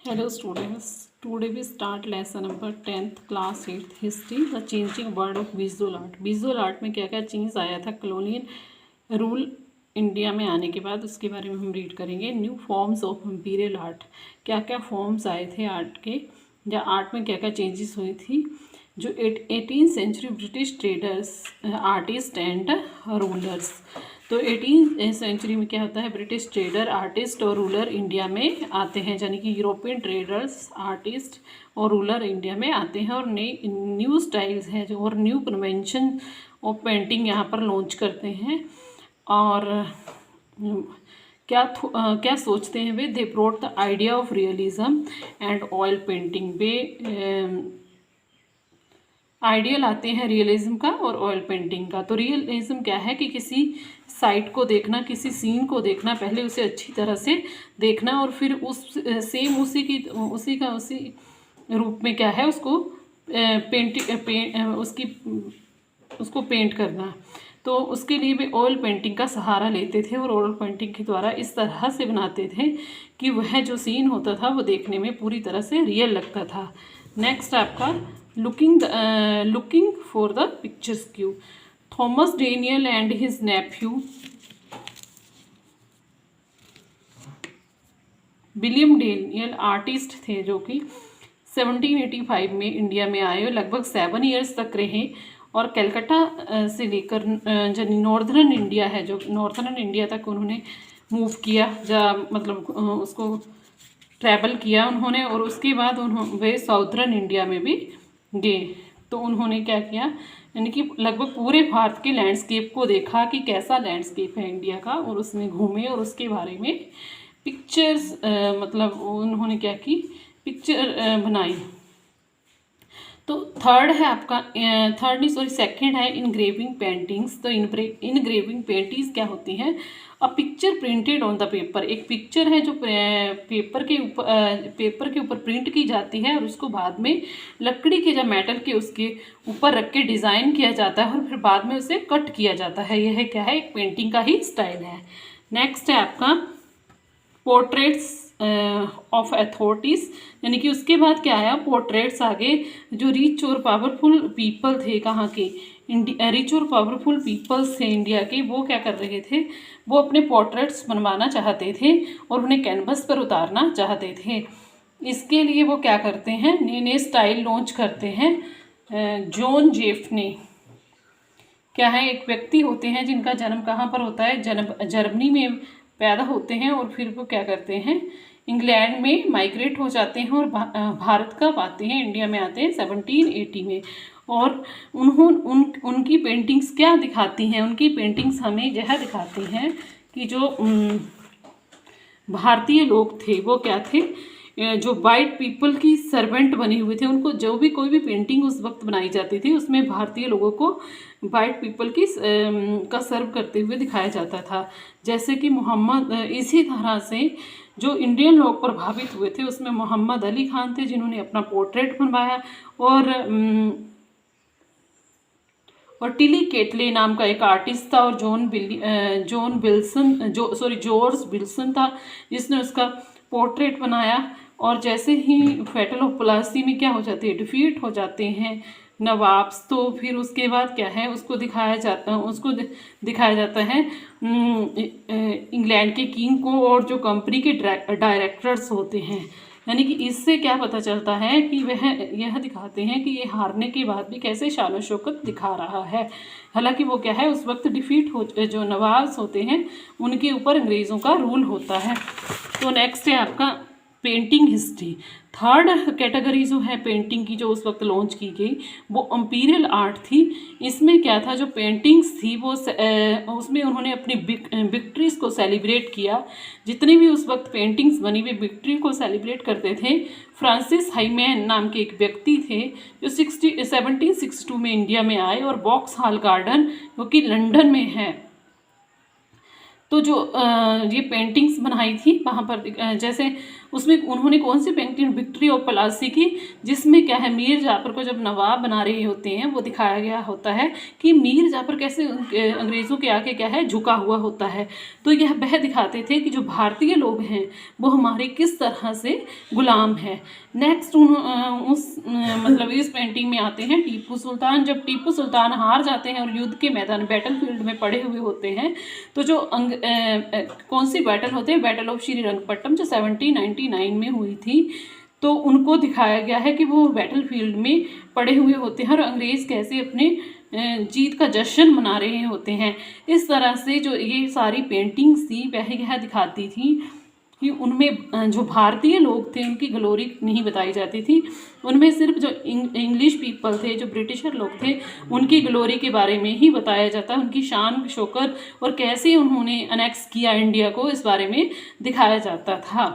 Hello students, today we start lesson number 10th class 8th history the changing world of visual art। Visual art में क्या क्या change आया था colonial rule India में आने के बाद, उसके बारे में हम रीड करेंगे। New forms of imperial art, क्या क्या फॉर्म्स आए थे आर्ट के, या आर्ट में क्या क्या चेंजेस हुई थी। जो 18th century British traders, artist and rulers. तो 18th सेंचुरी में क्या होता है, ब्रिटिश ट्रेडर, आर्टिस्ट और रूलर इंडिया में आते हैं, यानी कि यूरोपियन ट्रेडर्स, आर्टिस्ट और रूलर इंडिया में आते हैं और नई न्यू स्टाइल्स हैं जो, और न्यू कन्वेंशन ऑफ पेंटिंग यहाँ पर लॉन्च करते हैं। और क्या सोचते हैं वे, they brought the idea of realism and oil painting. वे आइडियल आते हैं रियलिज्म का और ऑयल पेंटिंग का। तो रियलिज्म क्या है कि किसी साइट को देखना, किसी सीन को देखना, पहले उसे अच्छी तरह से देखना और फिर उस सेम उसी रूप में क्या है उसको उसको पेंट करना। तो उसके लिए भी ऑयल पेंटिंग का सहारा लेते थे और ऑयल पेंटिंग के द्वारा इस तरह से बनाते थे कि वह जो सीन होता था वो देखने में पूरी तरह से रियल लगता था। नेक्स्ट आपका looking for the pictures Q. Thomas Daniel and his Neiphiu William Daniel artist थे जो कि 1785 में इंडिया में आए और लगभग 7 ईयर्स तक रहे। और कलकत्ता से लेकर जो नॉर्दर्न इंडिया है, जो नॉर्दर्न इंडिया तक उन्होंने मूव किया, मतलब उसको ट्रैवल किया उन्होंने। और उसके बाद वे साउदर्न इंडिया में भी गए। तो उन्होंने क्या किया, यानी कि लगभग पूरे भारत के लैंडस्केप को देखा कि कैसा लैंडस्केप है इंडिया का, और उसमें घूमे और उसके बारे में पिक्चर्स मतलब उन्होंने क्या की, पिक्चर बनाई। तो थर्ड है आपका, सेकंड है इनग्रेविंग पेंटिंग्स। तो इनग्रेविंग पेंटिंग्स क्या होती हैं, a picture printed on the paper. एक पिक्चर है जो पेपर के ऊपर प्रिंट की जाती है और उसको बाद में लकड़ी के या मेटल के उसके ऊपर रख के डिज़ाइन किया जाता है और फिर बाद में उसे कट किया जाता है। यह क्या है, एक पेंटिंग का ही स्टाइल है। नेक्स्ट है आपका पोर्ट्रेट्स ऑफ अथॉरिटीज़, यानी कि उसके बाद क्या आया, पोर्ट्रेट्स आगे। जो रिच और पावरफुल पीपल थे, कहाँ के, रिच और पावरफुल पीपल्स थे इंडिया के, वो क्या कर रहे थे, वो अपने पोर्ट्रेट्स बनवाना चाहते थे और उन्हें कैनवस पर उतारना चाहते थे। इसके लिए वो क्या करते हैं, नए नए स्टाइल लॉन्च करते हैं। जॉन जेफने क्या है, एक व्यक्ति होते हैं जिनका जन्म कहाँ पर होता है, जर्मनी में पैदा होते हैं और फिर वो क्या करते हैं, इंग्लैंड में माइग्रेट हो जाते हैं और भारत कब आते हैं, इंडिया में आते हैं 1780 में। और उनकी पेंटिंग्स क्या दिखाती हैं, उनकी पेंटिंग्स हमें यह दिखाती हैं कि जो भारतीय लोग थे वो क्या थे, जो वाइट पीपल की सर्वेंट बने हुए थे। उनको जो भी कोई भी पेंटिंग उस वक्त बनाई जाती थी उसमें भारतीय लोगों को वाइट पीपल की का सर्व करते हुए दिखाया जाता था। जैसे कि इसी तरह से जो इंडियन लोग प्रभावित हुए थे उसमें मोहम्मद अली खान थे जिन्होंने अपना पोर्ट्रेट बनवाया। और टिली केटले नाम का एक आर्टिस्ट था, और जॉर्ज विल्सन था जिसने उसका पोर्ट्रेट बनाया। और जैसे ही बैटल ऑफ प्लासी में क्या हो जाती है, डिफीट हो जाते हैं नवाब्स, तो फिर उसके बाद क्या है, उसको दिखाया जाता है इंग्लैंड के किंग को और जो कंपनी के डायरेक्टर्स होते हैं। यानी कि इससे क्या पता चलता है कि वह यह दिखाते हैं कि ये हारने के बाद भी कैसे शान शौकत दिखा रहा है। हालांकि वो क्या है, उस वक्त जो नवाब्स होते हैं उनके ऊपर अंग्रेज़ों का रूल होता है। तो नेक्स्ट है आपका पेंटिंग हिस्ट्री। थर्ड कैटेगरी जो है पेंटिंग की जो उस वक्त लॉन्च की गई वो इम्पीरियल आर्ट थी। इसमें क्या था, जो पेंटिंग्स थी वो उसमें उन्होंने अपनी विक्ट्रीज को सेलिब्रेट किया। जितनी भी उस वक्त पेंटिंग्स बनी हुई विक्ट्री को सेलिब्रेट करते थे। फ्रांसिस हाईमैन नाम के एक व्यक्ति थे जो 1762 में इंडिया में आए और वॉक्सहॉल गार्डन जो कि लंदन में है, तो जो ये पेंटिंग्स बनाई थी वहाँ पर जैसे उसमें उन्होंने कौन सी पेंटिंग, विक्ट्री ऑफ प्लासी की, जिसमें क्या है मीर जाफर को जब नवाब बना रहे होते हैं वो दिखाया गया होता है कि मीर जाफर कैसे अंग्रेज़ों के आगे क्या है झुका हुआ होता है। तो यह वह दिखाते थे कि जो भारतीय लोग हैं वो हमारे किस तरह से गुलाम है। नेक्स्ट मतलब इस पेंटिंग में आते हैं टीपू सुल्तान। जब टीपू सुल्तान हार जाते हैं और युद्ध के मैदान बैटल फील्ड में पड़े हुए होते हैं, तो जो कौन सी बैटल होते हैं, बैटल ऑफ श्रीरंगपट्टम जो 1799 में हुई थी, तो उनको दिखाया गया है कि वो बैटल फील्ड में पड़े हुए होते हैं और अंग्रेज़ कैसे अपने जीत का जश्न मना रहे होते हैं। इस तरह से जो ये सारी पेंटिंग्स थी वह यह दिखाती थी कि उनमें जो भारतीय लोग थे उनकी ग्लोरी नहीं बताई जाती थी, उनमें सिर्फ जो इंग्लिश पीपल थे, जो ब्रिटिशर लोग थे, उनकी ग्लोरी के बारे में ही बताया जाता, उनकी शान शौकत और कैसे उन्होंने अनेक्स किया इंडिया को, इस बारे में दिखाया जाता था।